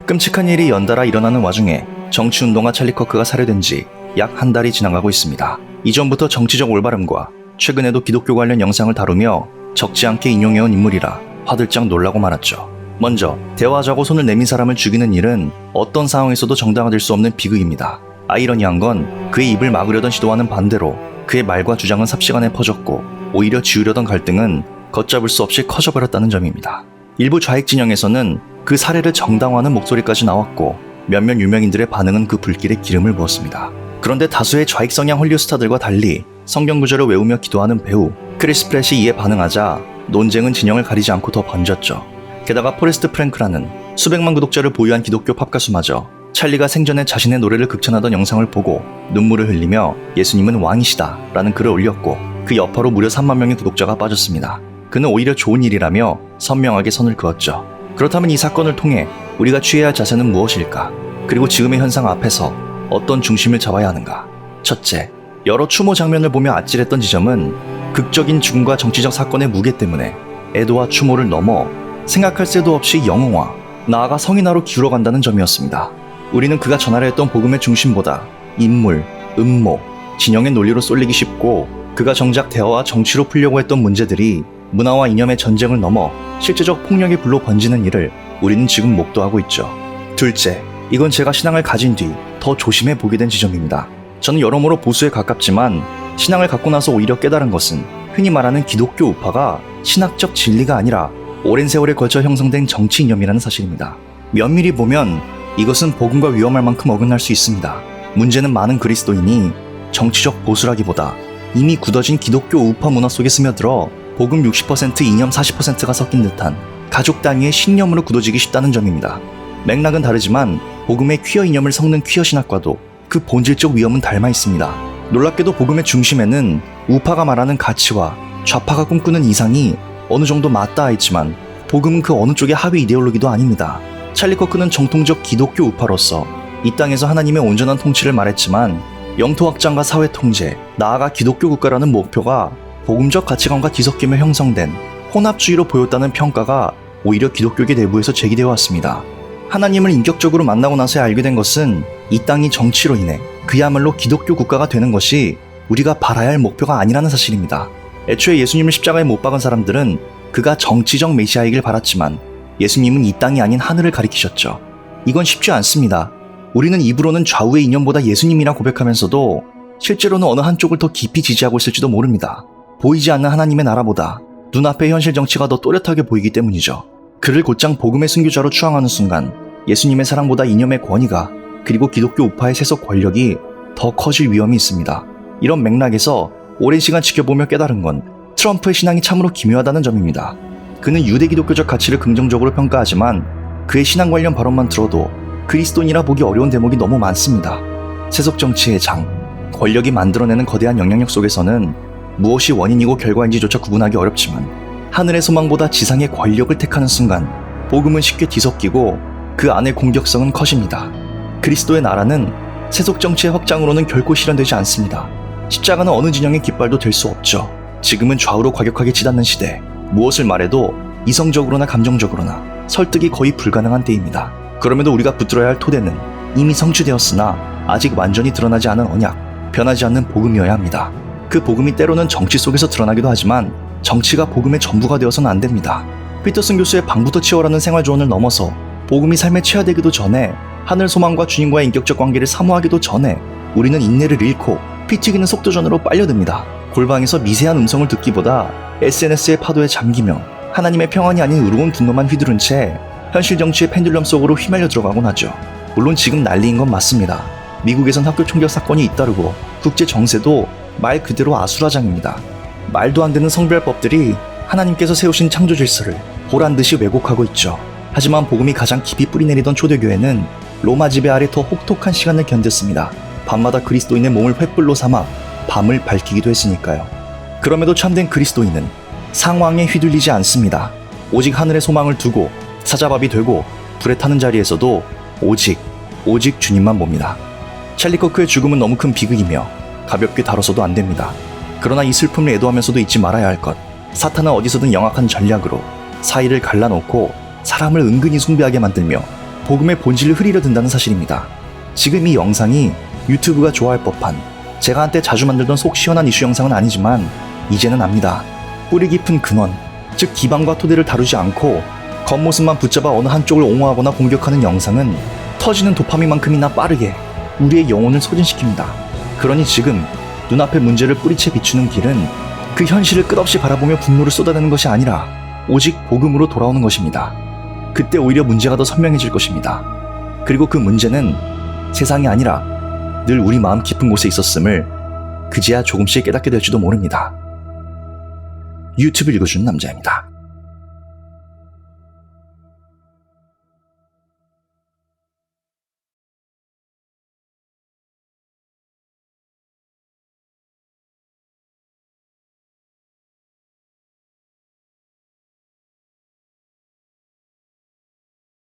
끔찍한 일이 연달아 일어나는 와중에 정치운동가 찰리 커크가 살해된 지 약 한 달이 지나가고 있습니다. 이전부터 정치적 올바름과 최근에도 기독교 관련 영상을 다루며 적지 않게 인용해온 인물이라 화들짝 놀라고 말았죠. 먼저 대화하자고 손을 내민 사람을 죽이는 일은 어떤 상황에서도 정당화될 수 없는 비극입니다. 아이러니한 건 그의 입을 막으려던 시도와는 반대로 그의 말과 주장은 삽시간에 퍼졌고 오히려 지우려던 갈등은 걷잡을 수 없이 커져버렸다는 점입니다. 일부 좌익 진영에서는 그 살해를 정당화하는 목소리까지 나왔고 몇몇 유명인들의 반응은 그 불길에 기름을 부었습니다. 그런데 다수의 좌익 성향 헐리우드 스타들과 달리 성경 구절을 외우며 기도하는 배우 크리스 프렛이 이에 반응하자 논쟁은 진영을 가리지 않고 더 번졌죠. 게다가 포레스트 프랭크라는 수백만 구독자를 보유한 기독교 팝 가수마저 찰리가 생전에 자신의 노래를 극찬하던 영상을 보고 눈물을 흘리며 예수님은 왕이시다 라는 글을 올렸고 그 여파로 무려 3만 명의 구독자가 빠졌습니다. 그는 오히려 좋은 일이라며 선명하게 선을 그었죠. 그렇다면 이 사건을 통해 우리가 취해야 할 자세는 무엇일까? 그리고 지금의 현상 앞에서 어떤 중심을 잡아야 하는가? 첫째, 여러 추모 장면을 보며 아찔했던 지점은 극적인 죽음과 정치적 사건의 무게 때문에 애도와 추모를 넘어 생각할 새도 없이 영웅화, 나아가 성인화로 기울어간다는 점이었습니다. 우리는 그가 전하려 했던 복음의 중심보다 인물, 음모, 진영의 논리로 쏠리기 쉽고 그가 정작 대화와 정치로 풀려고 했던 문제들이 문화와 이념의 전쟁을 넘어 실제적 폭력의 불로 번지는 일을 우리는 지금 목도하고 있죠. 둘째, 이건 제가 신앙을 가진 뒤 더 조심해 보게 된 지점입니다. 저는 여러모로 보수에 가깝지만 신앙을 갖고 나서 오히려 깨달은 것은 흔히 말하는 기독교 우파가 신학적 진리가 아니라 오랜 세월에 걸쳐 형성된 정치 이념이라는 사실입니다. 면밀히 보면 이것은 복음과 위험할 만큼 어긋날 수 있습니다. 문제는 많은 그리스도인이 정치적 보수라기보다 이미 굳어진 기독교 우파 문화 속에 스며들어 복음 60% 이념 40%가 섞인 듯한 가족 단위의 신념으로 굳어지기 쉽다는 점입니다. 맥락은 다르지만 복음의 퀴어 이념을 섞는 퀴어 신학과도 그 본질적 위험은 닮아 있습니다. 놀랍게도 복음의 중심에는 우파가 말하는 가치와 좌파가 꿈꾸는 이상이 어느 정도 맞닿아 있지만 복음은 그 어느 쪽의 하위 이데올로기도 아닙니다. 찰리 커크는 정통적 기독교 우파로서 이 땅에서 하나님의 온전한 통치를 말했지만 영토 확장과 사회 통제, 나아가 기독교 국가라는 목표가 복음적 가치관과 뒤섞이며 형성된 혼합주의로 보였다는 평가가 오히려 기독교계 내부에서 제기되어 왔습니다. 하나님을 인격적으로 만나고 나서야 알게 된 것은 이 땅이 정치로 인해 그야말로 기독교 국가가 되는 것이 우리가 바라야 할 목표가 아니라는 사실입니다. 애초에 예수님을 십자가에 못 박은 사람들은 그가 정치적 메시아이길 바랐지만 예수님은 이 땅이 아닌 하늘을 가리키셨죠. 이건 쉽지 않습니다. 우리는 입으로는 좌우의 이념보다 예수님이라 고백하면서도 실제로는 어느 한쪽을 더 깊이 지지하고 있을지도 모릅니다. 보이지 않는 하나님의 나라보다 눈앞의 현실 정치가 더 또렷하게 보이기 때문이죠. 그를 곧장 복음의 순교자로 추앙하는 순간 예수님의 사랑보다 이념의 권위가 그리고 기독교 우파의 세속 권력이 더 커질 위험이 있습니다. 이런 맥락에서 오랜 시간 지켜보며 깨달은 건 트럼프의 신앙이 참으로 기묘하다는 점입니다. 그는 유대 기독교적 가치를 긍정적으로 평가하지만 그의 신앙 관련 발언만 들어도 그리스도인이라 보기 어려운 대목이 너무 많습니다. 세속 정치의 장, 권력이 만들어내는 거대한 영향력 속에서는 무엇이 원인이고 결과인지조차 구분하기 어렵지만 하늘의 소망보다 지상의 권력을 택하는 순간 복음은 쉽게 뒤섞이고 그 안의 공격성은 커집니다. 그리스도의 나라는 세속 정치의 확장으로는 결코 실현되지 않습니다. 십자가는 어느 진영의 깃발도 될 수 없죠. 지금은 좌우로 과격하게 치닫는 시대, 무엇을 말해도 이성적으로나 감정적으로나 설득이 거의 불가능한 때입니다. 그럼에도 우리가 붙들어야 할 토대는 이미 성취되었으나 아직 완전히 드러나지 않은 언약, 변하지 않는 복음이어야 합니다. 그 복음이 때로는 정치 속에서 드러나기도 하지만 정치가 복음의 전부가 되어서는 안 됩니다. 피터슨 교수의 방부터 치워라는 생활조언을 넘어서 복음이 삶에 체화되기도 전에 하늘 소망과 주님과의 인격적 관계를 사모하기도 전에 우리는 인내를 잃고 피 튀기는 속도전으로 빨려듭니다. 골방에서 미세한 음성을 듣기보다 SNS의 파도에 잠기며 하나님의 평안이 아닌 의로운 분노만 휘두른 채 현실 정치의 펜듈럼 속으로 휘말려 들어가곤 하죠. 물론 지금 난리인 건 맞습니다. 미국에선 학교 총격 사건이 잇따르고 국제 정세도 말 그대로 아수라장입니다. 말도 안 되는 성별법들이 하나님께서 세우신 창조 질서를 보란듯이 왜곡하고 있죠. 하지만 복음이 가장 깊이 뿌리내리던 초대교회는 로마 지배 아래 더 혹독한 시간을 견뎠습니다. 밤마다 그리스도인의 몸을 횃불로 삼아 밤을 밝히기도 했으니까요. 그럼에도 참된 그리스도인은 상황에 휘둘리지 않습니다. 오직 하늘의 소망을 두고 사자밥이 되고 불에 타는 자리에서도 오직 주님만 봅니다. 찰리 커크의 죽음은 너무 큰 비극이며 가볍게 다뤄서도 안 됩니다. 그러나 이 슬픔을 애도하면서도 잊지 말아야 할 것, 사탄은 어디서든 영악한 전략으로 사이를 갈라놓고 사람을 은근히 숭배하게 만들며 복음의 본질을 흐리려 든다는 사실입니다. 지금 이 영상이 유튜브가 좋아할 법한, 제가 한때 자주 만들던 속 시원한 이슈 영상은 아니지만 이제는 압니다. 뿌리 깊은 근원, 즉 기반과 토대를 다루지 않고 겉모습만 붙잡아 어느 한쪽을 옹호하거나 공격하는 영상은 터지는 도파민만큼이나 빠르게 우리의 영혼을 소진시킵니다. 그러니 지금 눈앞의 문제를 뿌리채 비추는 길은 그 현실을 끝없이 바라보며 분노를 쏟아내는 것이 아니라 오직 복음으로 돌아오는 것입니다. 그때 오히려 문제가 더 선명해질 것입니다. 그리고 그 문제는 세상이 아니라 늘 우리 마음 깊은 곳에 있었음을 그제야 조금씩 깨닫게 될지도 모릅니다. 유튜브 읽어주는 남자입니다.